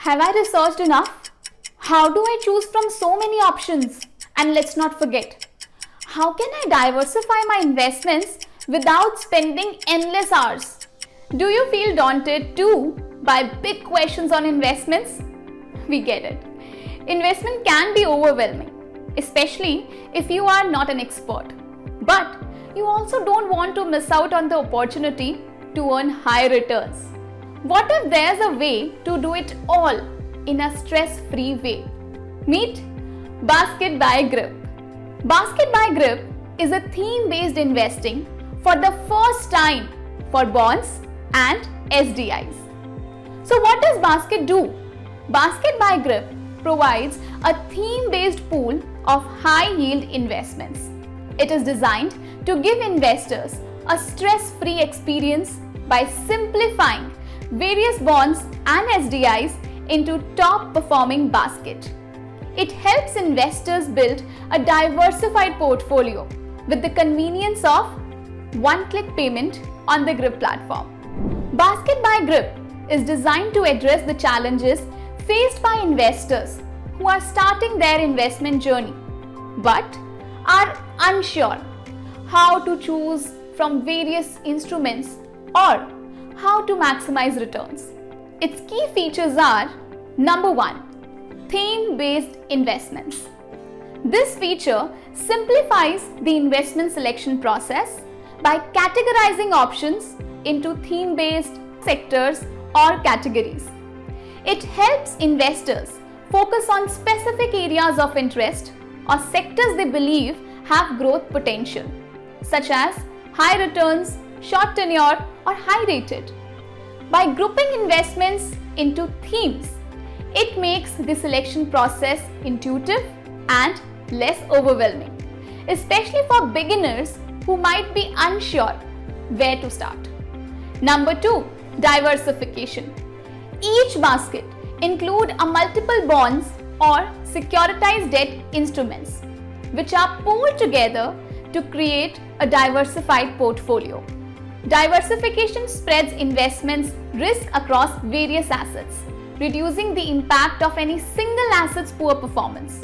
Have I researched enough? How do I choose from so many options? And let's not forget, how can I diversify my investments without spending endless hours? Do you feel daunted too by big questions on investments? We get it. Investment can be overwhelming, especially if you are not an expert. But you also don't want to miss out on the opportunity to earn high returns. What if there's a way to do it all in a stress-free way? Meet Basket by Grip. Basket by Grip is a theme-based investing for the first time for bonds and SDIs. So what does Basket do? Basket by Grip provides a theme-based pool of high-yield investments. It is designed to give investors a stress-free experience by simplifying various bonds and SDIs into top-performing basket. It helps investors build a diversified portfolio with the convenience of one-click payment on the Grip platform. Basket by Grip is designed to address the challenges faced by investors who are starting their investment journey but are unsure how to choose from various instruments or how to maximize returns. Its key features are: number 1, theme-based investments. This feature simplifies the investment selection process by categorizing options into theme-based sectors or categories. It helps investors focus on specific areas of interest or sectors they believe have growth potential, such as high returns, short tenure, or high rated. By grouping investments into themes, it makes the selection process intuitive and less overwhelming, especially for beginners who might be unsure where to start. Number 2, diversification. Each basket includes multiple bonds or securitized debt instruments, which are pooled together to create a diversified portfolio. Diversification spreads investments risk across various assets, reducing the impact of any single asset's poor performance.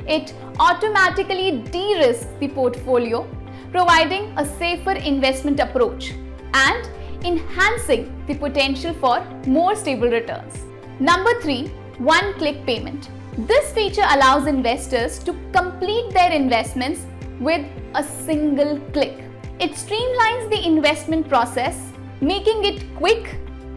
It automatically de-risks the portfolio, providing a safer investment approach and enhancing the potential for more stable returns. Number 3, one-click payment. This feature allows investors to complete their investments with a single click. It streamlines the investment process, making it quick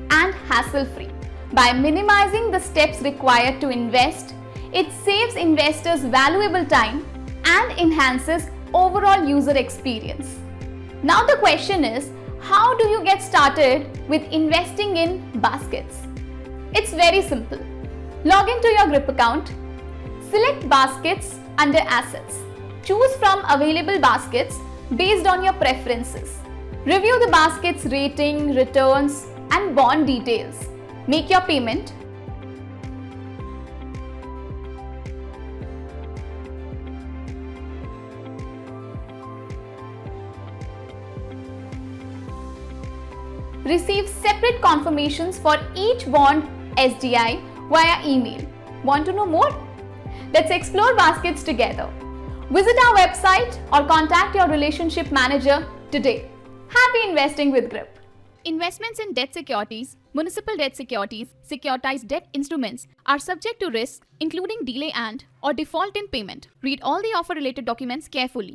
and hassle-free. By minimizing the steps required to invest, it saves investors valuable time and enhances overall user experience. Now the question is, how do you get started with investing in baskets? It's very simple. Log into your Grip account, select Baskets under Assets. Choose from available baskets based on your preferences. Review the basket's rating, returns, and bond details. Make your payment. Receive separate confirmations for each bond SDI via email. Want to know more? Let's explore baskets together. Visit our website or contact your relationship manager today. Happy investing with Grip. Investments in debt securities, municipal debt securities, securitized debt instruments are subject to risks including delay and/or default in payment. Read all the offer-related documents carefully.